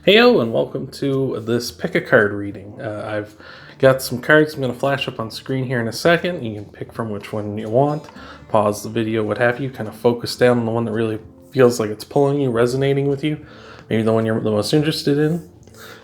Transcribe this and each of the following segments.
Heyo, and welcome to this pick a card reading. I've got some cards I'm going to flash up on screen here in a second. You can pick from which one you want, pause the video, what have you, kind of focus down on the one that really feels like it's pulling you, resonating with you, maybe the one you're the most interested in.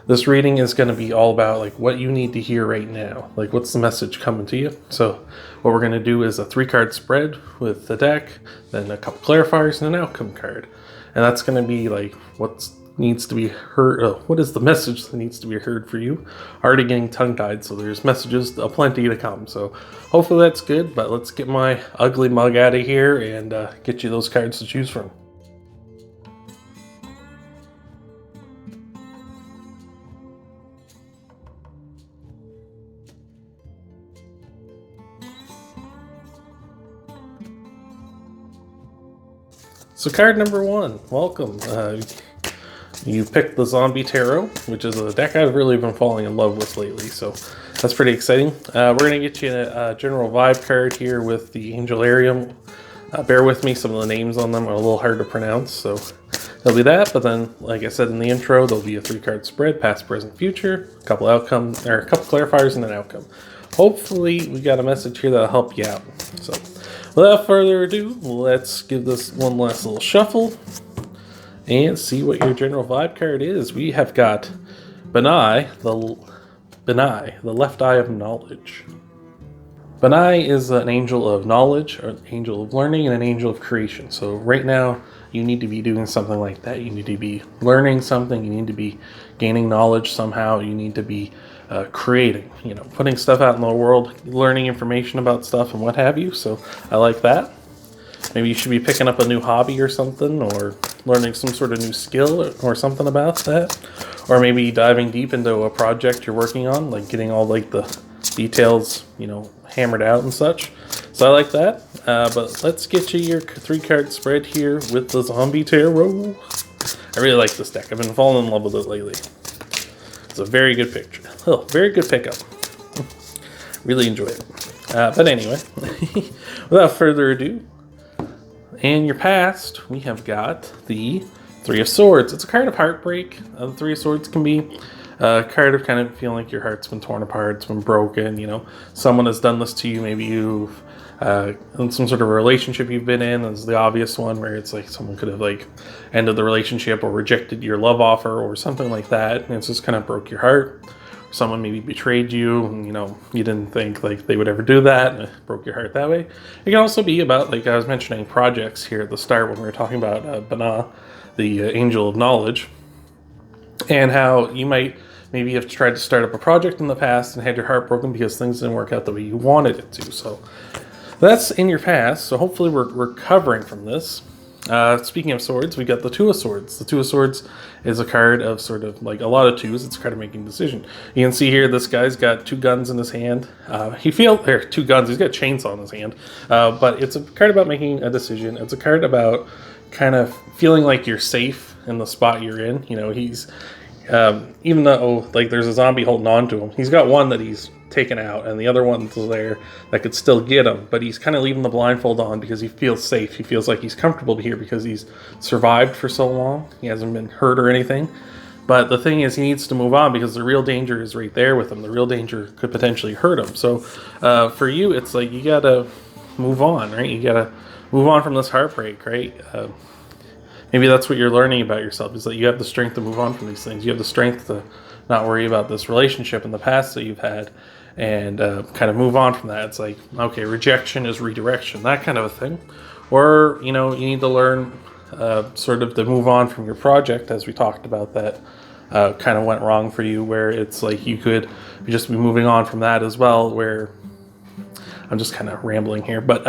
This reading is going to be all about like what you need to hear right now, like what's the message coming to you. So what we're going to do is a 3-card spread with the deck, then a couple clarifiers and an outcome card. And that's going to be like what needs to be heard. What is the message that needs to be heard for you? Already getting tongue-tied, so there's messages aplenty to come. So hopefully that's good, but let's get my ugly mug out of here and get you those cards to choose from. So card number 1, welcome. You picked the Zombie Tarot, which is a deck I've really been falling in love with lately, so that's pretty exciting. We're going to get you a general vibe card here with the Angelarium. Bear with me, some of the names on them are a little hard to pronounce, so there'll be that. But then, like I said in the intro, there'll be a 3-card spread, past, present, future, a couple clarifiers and an outcome. Hopefully we got a message here that'll help you out. So without further ado, let's give this one last little shuffle and see what your general vibe card is. We have got Benai, the left eye of knowledge. Benai is an angel of knowledge, an angel of learning, and an angel of creation. So right now, you need to be doing something like that. You need to be learning something. You need to be gaining knowledge somehow. You need to be creating, putting stuff out in the world, learning information about stuff and what have you. So I like that. Maybe you should be picking up a new hobby or something, or learning some sort of new skill or something about that. Or maybe diving deep into a project you're working on, like getting all like the details, hammered out and such. So I like that. But let's get you your 3-card spread here with the Zombie Tarot. I really like this deck. I've been falling in love with it lately. It's a very good picture. Oh, very good pickup. Really enjoy it. But anyway, without further ado, in your past, we have got the 3 of Swords. It's a card of heartbreak. The 3 of Swords can be a card of kind of feeling like your heart's been torn apart, it's been broken, someone has done this to you. Maybe you've in some sort of relationship you've been in is the obvious one, where it's like someone could have like ended the relationship or rejected your love offer or something like that, and it's just kind of broke your heart. Someone maybe betrayed you, and you didn't think like they would ever do that, and it broke your heart that way. It can also be about, like I was mentioning, projects here at the start when we were talking about Bana, the angel of knowledge, and how you might maybe have tried to start up a project in the past and had your heart broken because things didn't work out the way you wanted it to. So that's in your past. So hopefully we're recovering from this. Speaking of swords, we got the 2 of Swords. The 2 of Swords is a card of sort of like a lot of 2s. It's a card of making a decision. You can see here this guy's got 2 guns in his hand. 2 guns. He's got a chainsaw in his hand. But it's a card about making a decision. It's a card about kind of feeling like you're safe in the spot you're in. He's even though like there's a zombie holding on to him, he's got one that he's taken out, and the other one's there that could still get him, but he's kind of leaving the blindfold on because he feels safe. He feels like he's comfortable here because he's survived for so long. He hasn't been hurt or anything. But the thing is, he needs to move on because the real danger is right there with him. The real danger could potentially hurt him. So for you, it's like you gotta move on, right? You gotta move on from this heartbreak, right? Maybe that's what you're learning about yourself, is that you have the strength to move on from these things. You have the strength to not worry about this relationship in the past that you've had, and kind of move on from that. It's like, okay, rejection is redirection, that kind of a thing. Or, you need to learn sort of to move on from your project, as we talked about, that kind of went wrong for you, where it's like you could just be moving on from that as well, where I'm just kind of rambling here, but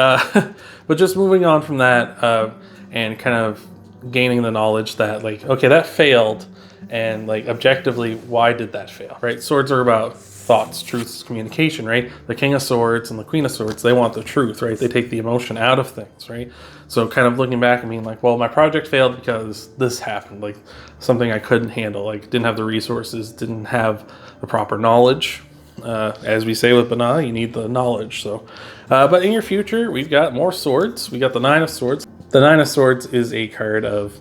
but just moving on from that and kind of gaining the knowledge that, like, okay, that failed, and like objectively, why did that fail, right? Swords are about thoughts, truths, communication, right? The King of Swords and the Queen of Swords, they want the truth, right? They take the emotion out of things, right? So kind of looking back and being like, well, my project failed because this happened, like something I couldn't handle, like didn't have the resources, didn't have the proper knowledge. As we say with Bana, you need the knowledge. So, but in your future, we've got more swords. We got the 9 of Swords. The 9 of Swords is a card of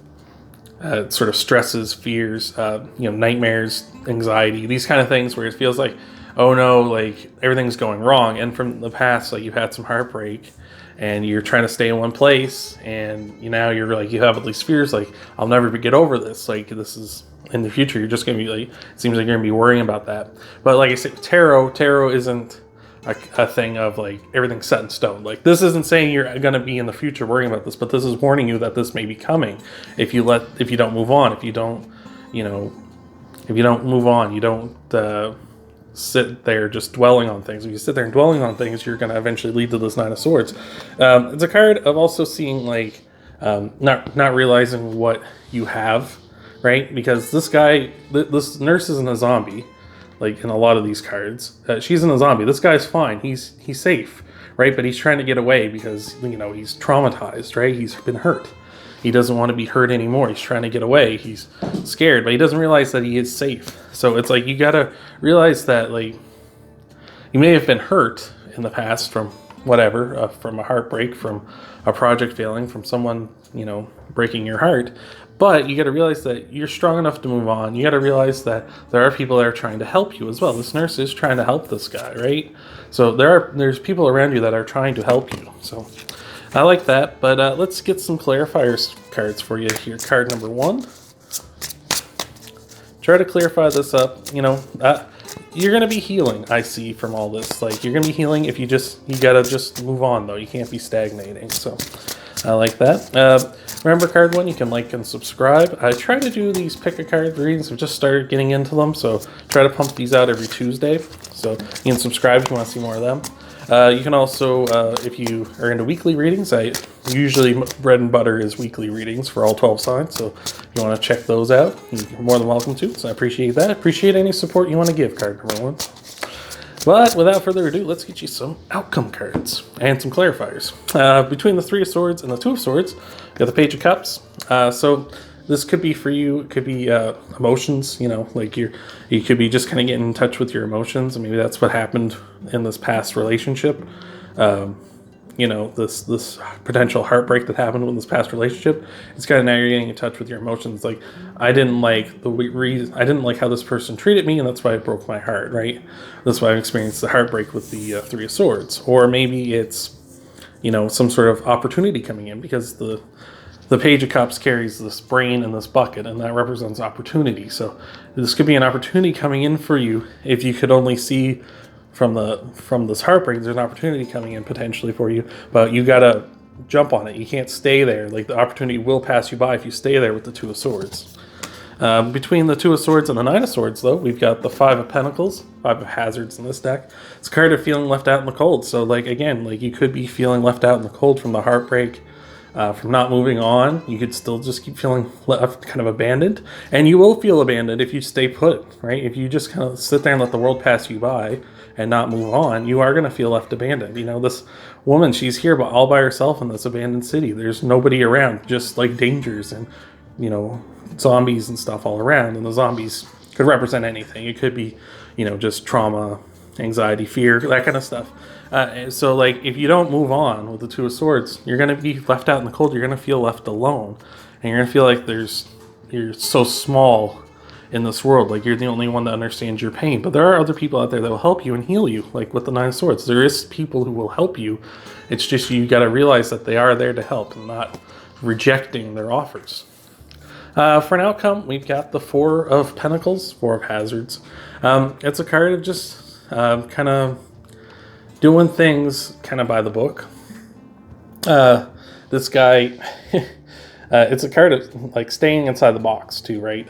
sort of stresses, fears, nightmares, anxiety, these kind of things where it feels like, oh no, like everything's going wrong. And from the past, like you've had some heartbreak and you're trying to stay in one place, and you're like, you have all these fears, like I'll never get over this. Like this is in the future, you're just going to be like, it seems like you're going to be worrying about that. But like I said, tarot isn't a thing of like everything's set in stone. Like this isn't saying you're going to be in the future worrying about this, but this is warning you that this may be coming if you don't move on, if you don't move on, you don't sit there just dwelling on things. If you sit there and dwelling on things, you're going to eventually lead to this Nine of Swords. It's a card of also seeing like not realizing what you have, right? Because this nurse isn't a zombie. Like in a lot of these cards, she's in a zombie. This guy's fine. He's safe, right? But he's trying to get away because he's traumatized, right? He's been hurt. He doesn't want to be hurt anymore. He's trying to get away. He's scared, but he doesn't realize that he is safe. So it's like you gotta realize that like you may have been hurt in the past from whatever, from a heartbreak, from a project failing, from someone breaking your heart. But you got to realize that you're strong enough to move on. You got to realize that there are people that are trying to help you as well. This nurse is trying to help this guy, right? So there's people around you that are trying to help you. So I like that. But let's get some clarifiers cards for you here. Card number 1. Try to clarify this up. You're going to be healing, I see, from all this. Like, you're going to be healing if you got to just move on, though. You can't be stagnating. So I like that. Remember, card 1, you can like and subscribe. I try to do these pick a card readings. I've just started getting into them, so try to pump these out every Tuesday. So you can subscribe if you want to see more of them. You can also, if you are into weekly readings, usually bread and butter is weekly readings for all 12 signs. So if you want to check those out, you're more than welcome to. So I appreciate that. Appreciate any support you want to give, card number 1. But without further ado, let's get you some outcome cards and some clarifiers. Between the Three of Swords and the Two of Swords, you got the Page of Cups. So this could be for you. It could be emotions. Like you could be just kind of getting in touch with your emotions, and maybe that's what happened in this past relationship. This potential heartbreak that happened in this past relationship. It's kind of now you're getting in touch with your emotions. Like, I didn't like I didn't like how this person treated me, and that's why it broke my heart, right? That's why I experienced the heartbreak with the Three of Swords. Or maybe it's, some sort of opportunity coming in, because the Page of Cups carries this brain in this bucket, and that represents opportunity. So this could be an opportunity coming in for you if you could only see from this heartbreak. There's an opportunity coming in potentially for you, but you gotta jump on it. You can't stay there. Like, the opportunity will pass you by if you stay there with the Two of Swords. Between the Two of Swords and the Nine of Swords, though, we've got the Five of Pentacles, Five of Hazards in this deck. It's a card of feeling left out in the cold. So, like, again, like, you could be feeling left out in the cold from the heartbreak, from not moving on. You could still just keep feeling left, kind of abandoned. And you will feel abandoned if you stay put, right? If you just kind of sit there and let the world pass you by and not move on, you are going to feel left abandoned. This woman, she's here but all by herself in this abandoned city. There's nobody around, just like dangers and, zombies and stuff all around. And the zombies could represent anything. It could be, just trauma, anxiety, fear, that kind of stuff. So, like, if you don't move on with the Two of Swords, you're going to be left out in the cold. You're going to feel left alone. And you're going to feel like you're so small in this world. Like, you're the only one that understands your pain. But there are other people out there that will help you and heal you, like with the Nine of Swords. There is people who will help you. It's just you got to realize that they are there to help and not rejecting their offers. For an outcome, we've got the Four of Pentacles, Four of Hazards. It's a card of just kind of doing things kind of by the book. This guy, it's a card of like staying inside the box too, right?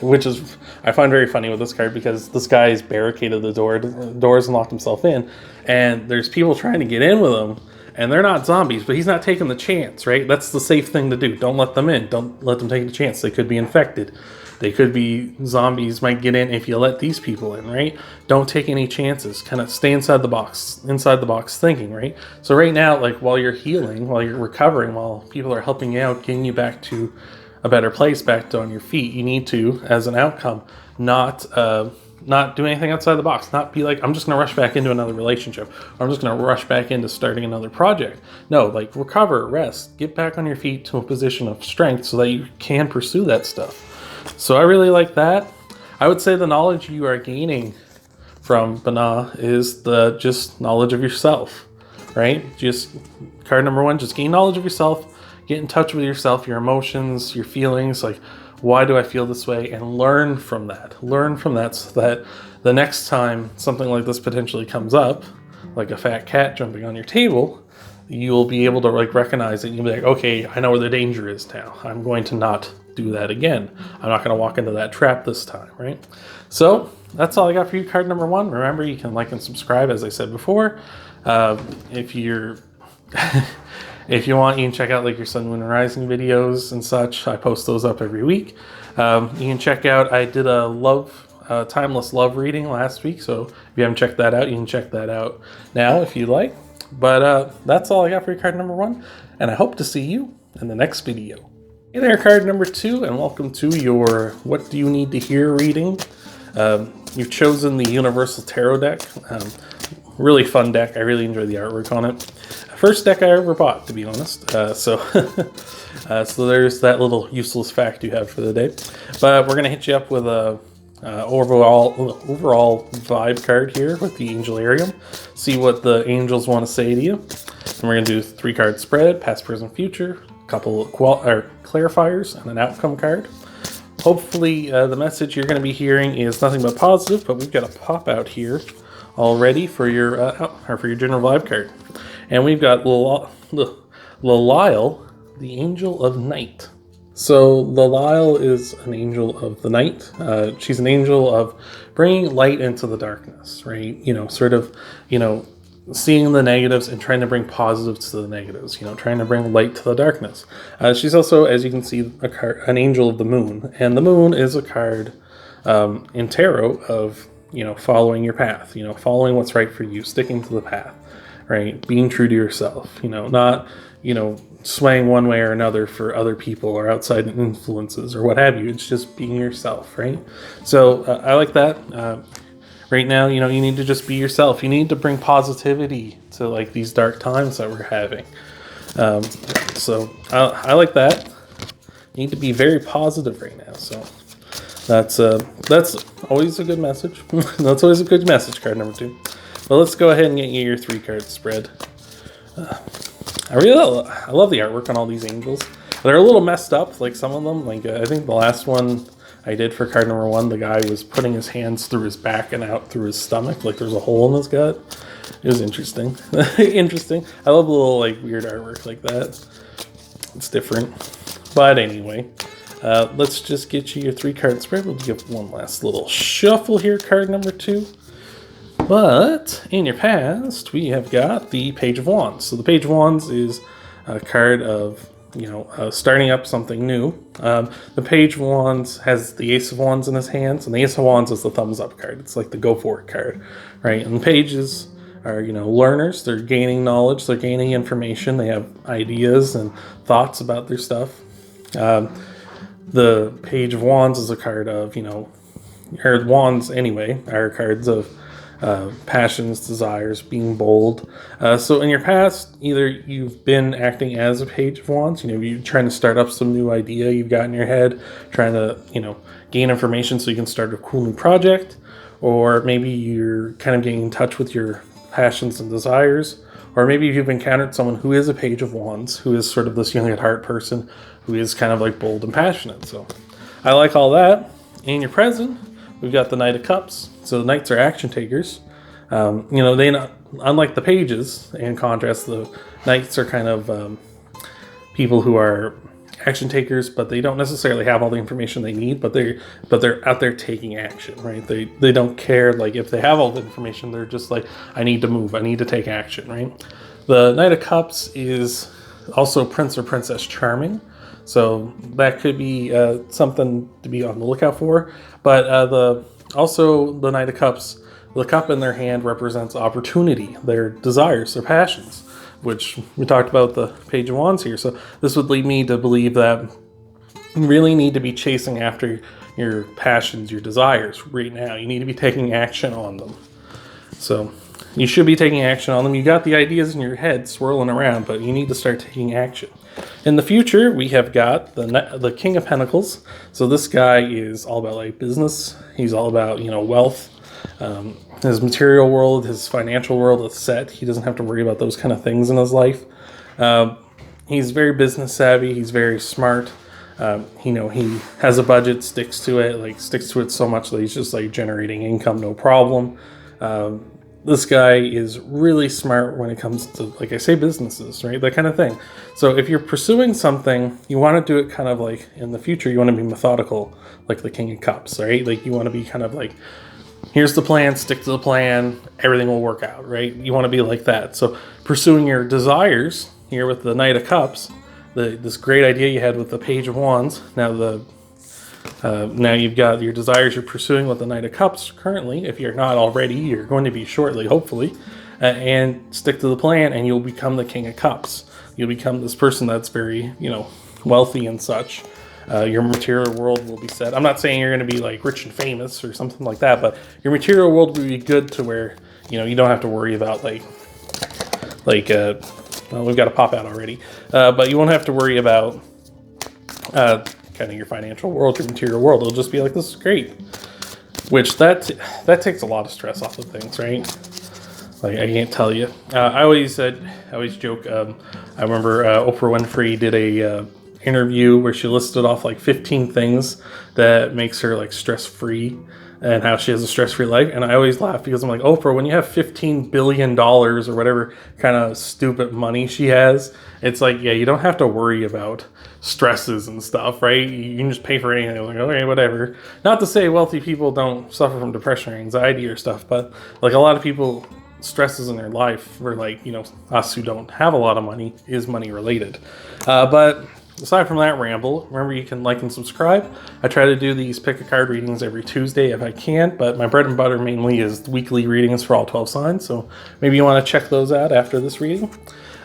Which is, I find very funny with this card, because this guy's barricaded the doors and locked himself in, and there's people trying to get in with him, and they're not zombies, but he's not taking the chance, right? That's the safe thing to do. Don't let them in. Don't let them take the chance. They could be infected. They could be zombies, might get in if you let these people in, right? Don't take any chances. Kind of stay inside the box thinking, right? So right now, like, while you're healing, while you're recovering, while people are helping you out, getting you back to a better place, back on your feet, you need to, as an outcome, not not do anything outside the box, not be like, I'm just going to rush back into another relationship, or I'm just going to rush back into starting another project. No, like recover, rest, get back on your feet to a position of strength so that you can pursue that stuff. So I really like that. I would say the knowledge you are gaining from Bana is the just knowledge of yourself, right? Just card number 1, just gain knowledge of yourself, get in touch with yourself, your emotions, your feelings, like, why do I feel this way? And learn from that. Learn from that so that the next time something like this potentially comes up, like a fat cat jumping on your table, you'll be able to like recognize it. And you'll be like, okay, I know where the danger is now. I'm going to not do that again. I'm not going to walk into that trap this time, right? So that's all I got for you, card number 1. Remember, you can like and subscribe, as I said before. If you're... If you want, you can check out like your Sun, Moon, and Rising videos and such. I post those up every week. You can check out, I did a timeless love reading last week, so if you haven't checked that out, you can check that out now if you'd like. But that's all I got for your card number 1, and I hope to see you in the next video. Hey there, card number 2, and welcome to your What Do You Need to Hear reading. You've chosen the Universal Tarot deck. Really fun deck. I really enjoy the artwork on it. First deck I ever bought, to be honest. So there's that little useless fact you have for the day. But we're gonna hit you up with a overall vibe card here with the Angelarium. See what the angels want to say to you. And we're gonna do 3-card spread, past, present, future, a couple of clarifiers, and an outcome card. Hopefully the message you're gonna be hearing is nothing but positive, but we've got a pop out here already for your general vibe card. And we've got Lalile, the Angel of Night. So Lalile is an angel of the night. She's an angel of bringing light into the darkness, right? You know, sort of, you know, seeing the negatives and trying to bring positives to the negatives, you know, trying to bring light to the darkness. She's also, as you can see, an angel of the moon. And the moon is a card in tarot of, you know, following your path, you know, following what's right for you, sticking to the path, right? Being true to yourself, you know, not, you know, swaying one way or another for other people or outside influences or what have you. It's just being yourself, right? So I like that. Right now, you know, you need to just be yourself. You need to bring positivity to like these dark times that we're having. So I like that. You need to be very positive right now. So that's always a good message. That's always a good message, card number 2. But let's go ahead and get you your 3-card spread. I love the artwork on all these angels. They're a little messed up, like some of them. Like I think the last one I did for card number 1, the guy was putting his hands through his back and out through his stomach, like there's a hole in his gut. It was interesting. Interesting. I love a little like weird artwork like that. It's different. But anyway, let's just get you your 3-card spread. We'll give one last little shuffle here, card number 2. But in your past, we have got the Page of Wands. So the Page of Wands is a card of, you know, starting up something new. The Page of Wands has the Ace of Wands in his hands, and the Ace of Wands is the thumbs up card. It's like the go for it card, right? And the pages are, you know, learners. They're gaining knowledge. They're gaining information. They have ideas and thoughts about their stuff. The Page of Wands is a card of, you know, or wands anyway, are cards of passions, desires, being bold. So in your past, either you've been acting as a Page of Wands, you know, you're trying to start up some new idea you've got in your head, trying to, you know, gain information so you can start a cool new project, or maybe you're kind of getting in touch with your passions and desires, or maybe you've encountered someone who is a Page of Wands, who is sort of this young at heart person, who is kind of like bold and passionate. So I like all that. In your present, we've got the Knight of Cups. So the Knights are action takers. You know, unlike the Pages, in contrast, the Knights are kind of people who are action takers, but they don't necessarily have all the information they need, but they're out there taking action, right? They don't care, like, if they have all the information, they're just like, I need to move, I need to take action, right? The Knight of Cups is also Prince or Princess Charming. So that could be something to be on the lookout for. But also the Knight of Cups, the cup in their hand represents opportunity, their desires, their passions, which we talked about the Page of Wands here. So this would lead me to believe that you really need to be chasing after your passions, your desires right now. You need to be taking action on them. So you should be taking action on them. You got the ideas in your head swirling around, but you need to start taking action. In the future, we have got the King of Pentacles. So this guy is all about like business. He's all about, you know, wealth. His material world, his financial world is set. He doesn't have to worry about those kind of things in his life. He's very business savvy. He's very smart. You know, he has a budget, sticks to it so much that he's just like generating income, no problem. This guy is really smart when it comes to, like I say, businesses, right? That kind of thing. So if you're pursuing something, you want to do it kind of like in the future, you want to be methodical, like the King of Cups, right? Like you want to be kind of like, here's the plan, stick to the plan, everything will work out, right? You want to be like that. So pursuing your desires here with the Knight of Cups, this great idea you had with the Page of Wands. Now you've got your desires you're pursuing with the Knight of Cups currently. If you're not already, you're going to be shortly, hopefully. And stick to the plan, and you'll become the King of Cups. You'll become this person that's very, you know, wealthy and such. Your material world will be set. I'm not saying you're going to be like rich and famous or something like that, but your material world will be good to where, you know, you don't have to worry about well, we've got a pop out already, but you won't have to worry about kind of your financial world, your material world. It'll just be like, this is great. Which that takes a lot of stress off of things, right? Like, I can't tell you. I always joke. I remember Oprah Winfrey did a interview where she listed off like 15 things that makes her like stress-free and how she has a stress-free life. And I always laugh because I'm like, Oprah, when you have $15 billion or whatever kind of stupid money she has, it's like, yeah, you don't have to worry about stresses and stuff, right? You can just pay for anything. Like, okay, whatever. Not to say wealthy people don't suffer from depression or anxiety or stuff, but like a lot of people, stresses in their life, or like, you know, us who don't have a lot of money, is money related. But aside from that ramble, remember you can like and subscribe. I try to do these pick a card readings every Tuesday if I can, but my bread and butter mainly is weekly readings for all 12 signs, so maybe you want to check those out after this reading.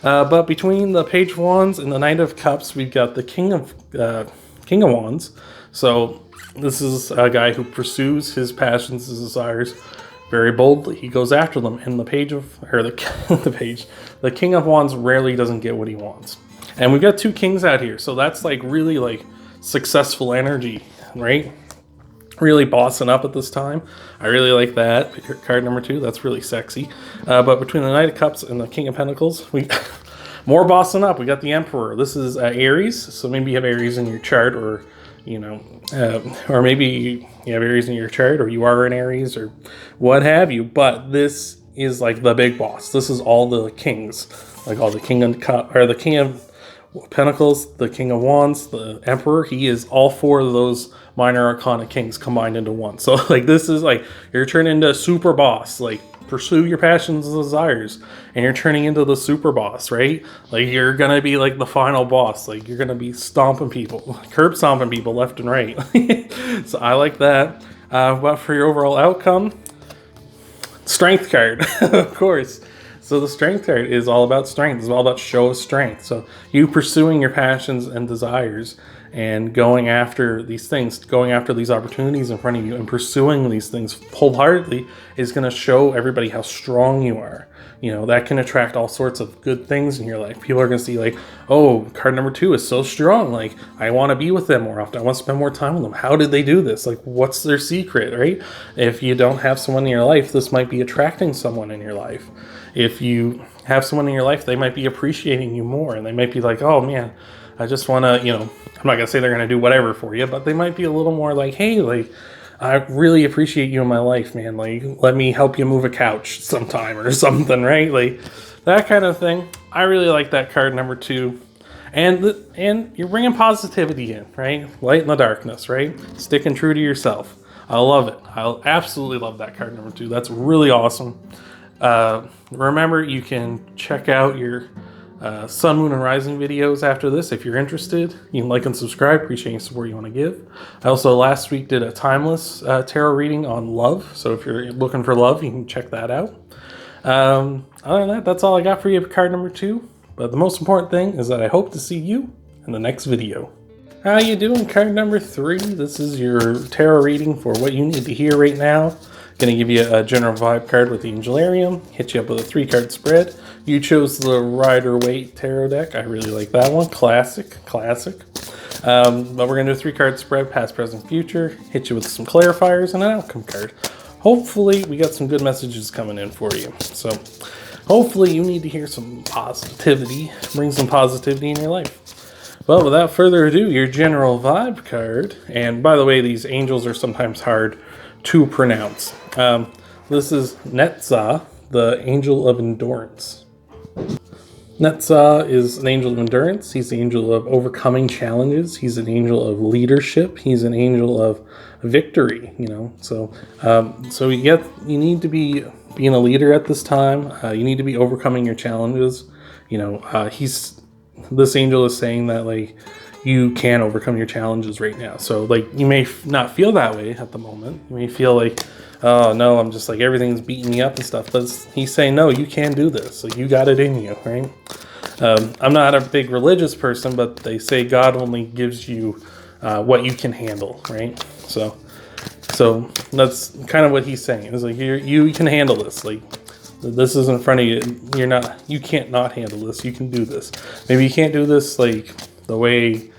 But between the Page of Wands and the Knight of Cups, we've got the King of Wands. So this is a guy who pursues his passions, his desires very boldly. He goes after them, and the King of Wands rarely doesn't get what he wants. And we've got two kings out here, so that's like really like successful energy, right? Really bossing up at this time. I really like that. Card number 2, that's really sexy. But between the Knight of Cups and the King of Pentacles, we more bossing up. We got the Emperor. This is Aries, so maybe you have Aries in your chart, or you know, or maybe you have Aries in your chart, or you are an Aries, or what have you. But this is like the big boss. This is all the kings, like all the King of Pentacles, the King of Wands, the Emperor. He is all 4 of those minor arcana kings combined into one. So like this is like you're turning into a super boss. Like pursue your passions and desires, and you're turning into the super boss, right? Like you're gonna be like the final boss. Like you're gonna be stomping people, curb stomping people left and right. So I like that. But for your overall outcome, Strength card, of course. So the Strength card is all about strength. It's all about show of strength. So you pursuing your passions and desires and going after these things, going after these opportunities in front of you and pursuing these things wholeheartedly is going to show everybody how strong you are. You know, that can attract all sorts of good things in your life. People are going to see like, oh, card number 2 is so strong. Like, I want to be with them more often. I want to spend more time with them. How did they do this? Like, what's their secret, right? If you don't have someone in your life, this might be attracting someone in your life. If you have someone in your life, they might be appreciating you more. And they might be like, oh, man, I just want to, you know, I'm not going to say they're going to do whatever for you, but they might be a little more like, hey, like, I really appreciate you in my life, man. Like, let me help you move a couch sometime or something, right? Like, that kind of thing. I really like that card number 2. And you're bringing positivity in, right? Light in the darkness, right? Sticking true to yourself. I love it. I absolutely love that card number 2. That's really awesome. Remember, you can check out your Sun, Moon, and Rising videos after this if you're interested. You can like and subscribe. Appreciate any support you want to give. I also last week did a timeless tarot reading on love. So if you're looking for love, you can check that out. Other than that, that's all I got for you for card number 2. But the most important thing is that I hope to see you in the next video. How you doing? Card number 3. This is your tarot reading for what you need to hear right now. Going to give you a general vibe card with the Angelarium. Hit you up with a 3-card spread. You chose the Rider-Waite tarot deck. I really like that one. Classic. But we're going to do a 3-card spread, past, present, future. Hit you with some clarifiers and an outcome card. Hopefully, we got some good messages coming in for you. So, hopefully, you need to hear some positivity. Bring some positivity in your life. Well, without further ado, your general vibe card. And by the way, these angels are sometimes hard to pronounce. This is Netzah, the angel of endurance. Netzah is an angel of endurance. He's the angel of overcoming challenges. He's an angel of leadership. He's an angel of victory. So you need to be being a leader at this time. You need to be overcoming your challenges. This angel is saying that you can overcome your challenges right now. So you may not feel that way at the moment. You may feel like, oh no, I'm just everything's beating me up and stuff. But he's saying, no, you can do this. You got it in you, right? I'm not a big religious person, but they say God only gives you what you can handle, right? So that's kind of what he's saying. It's you can handle this. This is in front of you. You can't not handle this. You can do this. Maybe you can't do this the way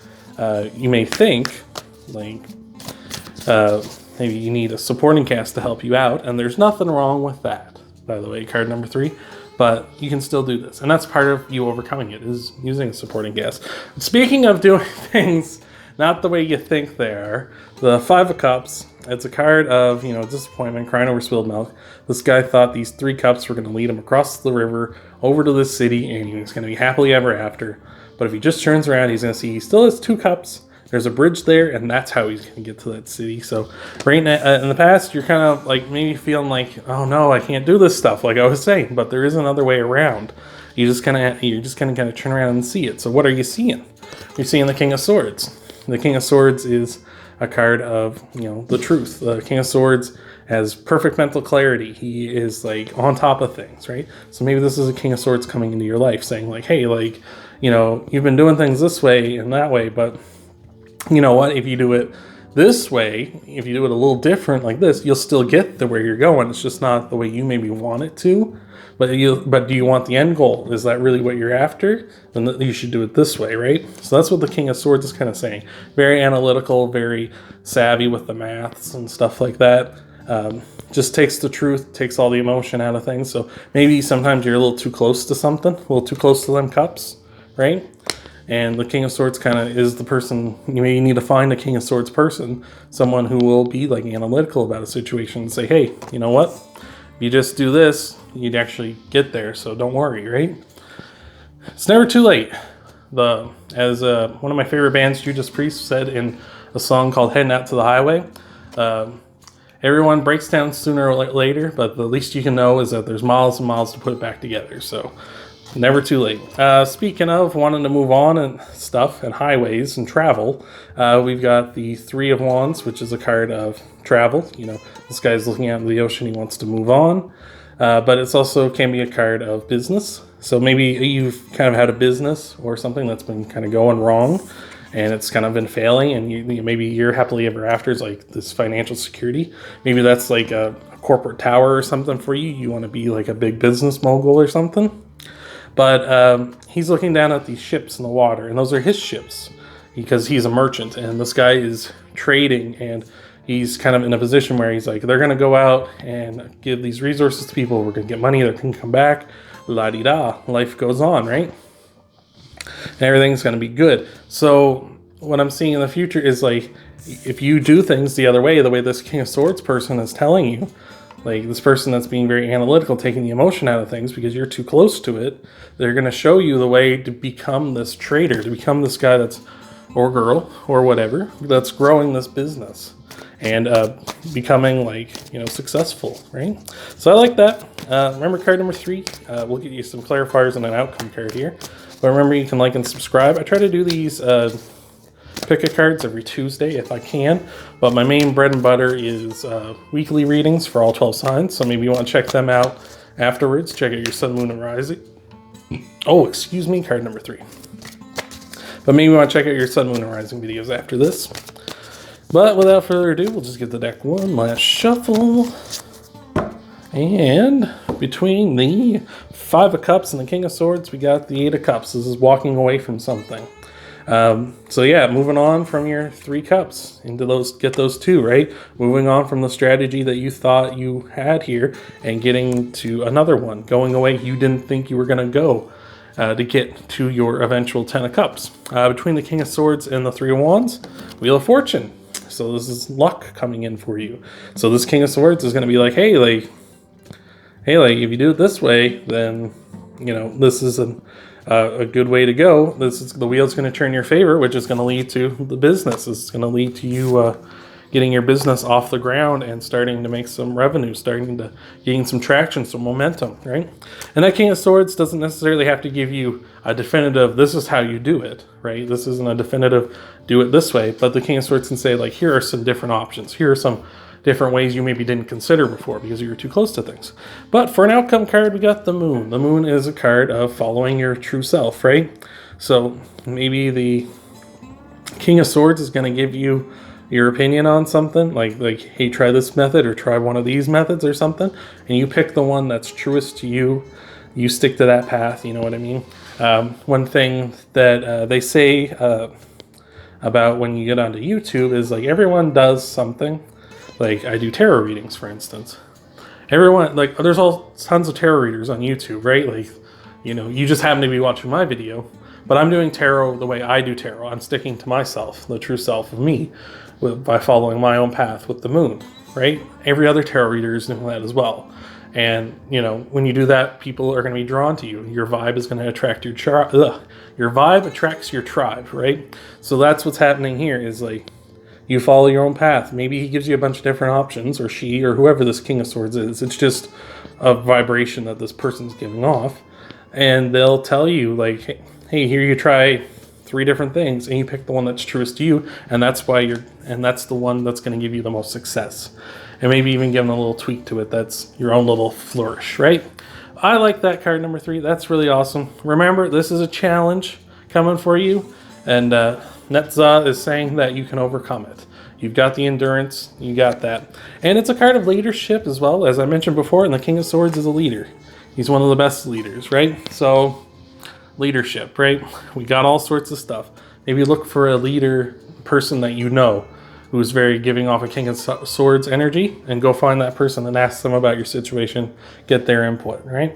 you may think. Maybe you need a supporting cast to help you out, and there's nothing wrong with that. By the way, card number 3. But you can still do this, and that's part of you overcoming it, is using a supporting cast. Speaking of doing things not the way you think they are, the 5 of Cups. It's a card of, disappointment, crying over spilled milk. This guy thought these 3 cups were going to lead him across the river over to this city, and he was going to be happily ever after. But if he just turns around, he's going to see he still has 2 cups. There's a bridge there, and that's how he's going to get to that city. So right now, in the past, you're kind of maybe feeling oh no, I can't do this stuff, like I was saying. But there is another way around. You're just gonna turn around and see it. So what are you seeing? You're seeing the King of Swords. The King of Swords is a card of, the truth. The King of Swords has perfect mental clarity. He is on top of things, right? So maybe this is a King of Swords coming into your life saying hey, you've been doing things this way and that way, but you know what? If you do it this way, if you do it a little different like this, you'll still get to where you're going. It's just not the way you maybe want it to. But do you want the end goal? Is that really what you're after? Then you should do it this way, right? So that's what the King of Swords is kind of saying. Very analytical, very savvy with the maths and stuff like that. Just takes the truth, takes all the emotion out of things. So maybe sometimes you're a little too close to something, a little too close to them cups, right? And the King of Swords kind of is the person, you need to find a King of Swords person, someone who will be analytical about a situation and say, hey, you know what? If you just do this, you'd actually get there, so don't worry, right? It's never too late. As one of my favorite bands, Judas Priest, said in a song called Heading Out to the Highway, everyone breaks down sooner or later, but the least you can know is that there's miles and miles to put it back together, so never too late. Speaking of wanting to move on and stuff, and highways and travel, we've got the 3 of Wands, which is a card of travel. This guy's looking out into the ocean, he wants to move on. But it's also can be a card of business. So maybe you've kind of had a business or something that's been kind of going wrong, and it's kind of been failing, and maybe your happily ever after is this financial security. Maybe that's a corporate tower or something for you. You want to be a big business mogul or something. But he's looking down at these ships in the water, and those are his ships because he's a merchant, and this guy is trading, and he's kind of in a position where he's they're going to go out and give these resources to people. We're going to get money. They're going to come back. La-di-da. Life goes on, right? And everything's going to be good. So what I'm seeing in the future is if you do things the other way, the way this King of Swords person is telling you, this person that's being very analytical, taking the emotion out of things because you're too close to it, they're going to show you the way to become this trader, to become this guy or girl or whatever, that's growing this business and becoming successful, right? So I like that. Remember card number 3, we'll get you some clarifiers and an outcome card here. But remember, you can like and subscribe. I try to do these pick-a cards every Tuesday if I can, but my main bread and butter is weekly readings for all 12 signs, so maybe you want to check them out afterwards. Check out your sun, moon, and rising. Oh, excuse me, card number 3. But maybe you want to check out your Sun, Moon, and Rising videos after this. But without further ado, we'll just give the deck one last shuffle. And between the Five of Cups and the King of Swords, we got the Eight of Cups. This is walking away from something. So yeah, moving on from your 3 cups into those, get those 2, right? Moving on from the strategy that you thought you had here and getting to another one. Going away you didn't think you were going to go to get to your eventual 10 of Cups. Between the King of Swords and the 3 of Wands, Wheel of Fortune. So this is luck coming in for you. So this King of Swords is going to be like, hey, if you do it this way, then, you know, this is a good way to go. This is the wheel's going to turn in your favor, which is going to lead to the business. It's going to lead to you getting your business off the ground and starting to make some revenue, starting to gain some traction, some momentum, right? And that King of Swords doesn't necessarily have to give you a definitive, this is how you do it, right? This isn't a definitive, do it this way. But the King of Swords can say, like, here are some different options. Here are some different ways you maybe didn't consider before because you were too close to things. But for an outcome card, we got the Moon. The Moon is a card of following your true self, right? So maybe the King of Swords is going to give you your opinion on something, like, hey, try this method or try one of these methods or something, and you pick the one that's truest to you. You stick to that path, you know what I mean? One thing that they say about when you get onto YouTube is, like, everyone does something. Like, I do tarot readings, for instance. Everyone, like, there's all tons of tarot readers on YouTube, right? Like, you know, you just happen to be watching my video, but I'm doing tarot the way I do tarot. I'm sticking to myself, the true self of me, by following my own path with the Moon, right? Every other tarot reader is doing that as well. And, you know, when you do that, people are going to be drawn to you. Your vibe is going to attract your tribe. Your vibe attracts your tribe, right? So that's what's happening here is, like, you follow your own path. Maybe he gives you a bunch of different options, or she, or whoever this King of Swords is. It's just a vibration that this person's giving off. And they'll tell you, like, hey, here you try 3 different things, and you pick the one that's truest to you, and that's the one that's going to give you the most success. And maybe even give them a little tweak to it. That's your own little flourish, right? I like that card number 3. That's really awesome. Remember, this is a challenge coming for you, and Netza is saying that you can overcome it. You've got the endurance, you got that. And it's a card of leadership as well, as I mentioned before, and the King of Swords is a leader. He's one of the best leaders, right? So, leadership, right? We got all sorts of stuff. Maybe look for a leader, person that you know, who's very giving off a King of Swords energy, and go find that person and ask them about your situation, get their input, right?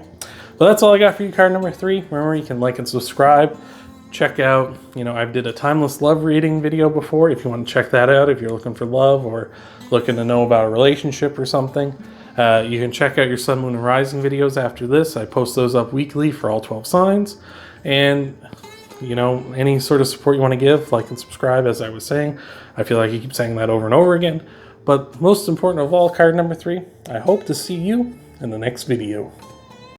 But that's all I got for you, card number 3. Remember, you can like and subscribe. Check out, you know, I did a timeless love reading video before. If you want to check that out, if you're looking for love or looking to know about a relationship or something, you can check out your Sun, Moon, and Rising videos after this. I post those up weekly for all 12 signs. And, you know, any sort of support you want to give, like and subscribe, as I was saying. I feel like I keep saying that over and over again. But most important of all, card number 3, I hope to see you in the next video.